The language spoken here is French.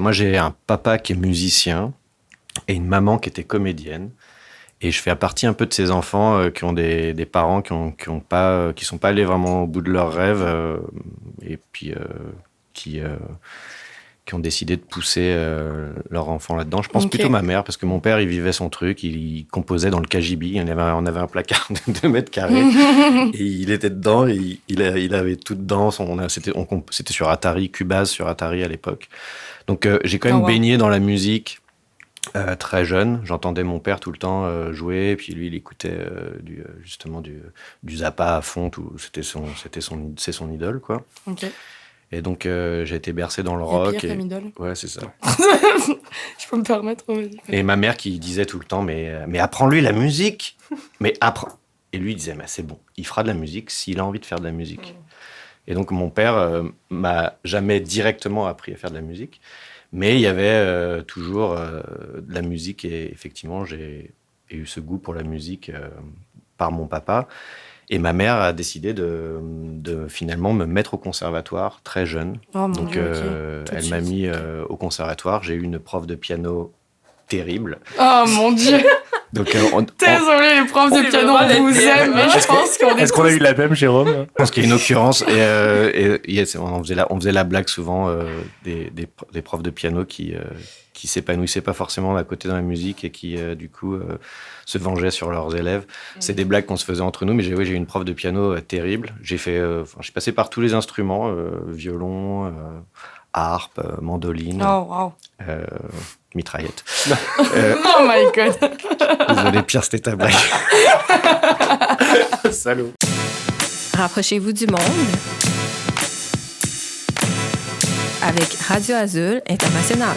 Moi, j'ai un papa qui est musicien et une maman qui était comédienne. Et je fais partie un peu de ces enfants qui ont des parents qui sont pas allés vraiment au bout de leurs rêves et puis qui, euh, qui ont décidé de pousser leur enfant là-dedans. Je pense plutôt ma mère, parce que mon père, il vivait son truc, il composait dans le KGB. On avait un placard de 2 mètres carrés et il était dedans et il avait tout dedans. C'était sur Atari, Cubase sur Atari à l'époque. Donc j'ai quand même baigné dans la musique. Très jeune, j'entendais mon père tout le temps jouer, puis lui il écoutait justement du Zappa à fond, c'est son idole quoi. Ok. Et donc j'ai été bercé dans le rock. Pire comme idole. Ouais, c'est ça. Je peux me permettre. Et ma mère qui disait tout le temps mais apprends-lui la musique, mais apprends. Et lui il disait mais c'est bon, il fera de la musique s'il a envie de faire de la musique. Et donc mon père m'a jamais directement appris à faire de la musique. Mais il y avait toujours de la musique et effectivement, j'ai eu ce goût pour la musique par mon papa. Et ma mère a décidé de finalement me mettre au conservatoire très jeune. Oh, donc elle m'a mis au conservatoire. J'ai eu une prof de piano terrible. Oh mon Dieu. Donc, désolé, les profs de piano, on vous aime, mais je pense qu'on est. Est-ce qu'on a eu la même, Jérôme? Je pense qu'il y a une occurrence. On faisait la blague souvent des profs de piano qui s'épanouissaient pas forcément à côté dans la musique et qui, du coup, se vengeaient sur leurs élèves. C'est des blagues qu'on se faisait entre nous, mais j'ai eu une prof de piano terrible. J'ai passé par tous les instruments, violon, harpe, mandoline. Oh, wow. Mitraillette. Oh my God. Désolé, Pierre, c'était ta blague. Salaud. Rapprochez-vous du monde avec Radio Azul International.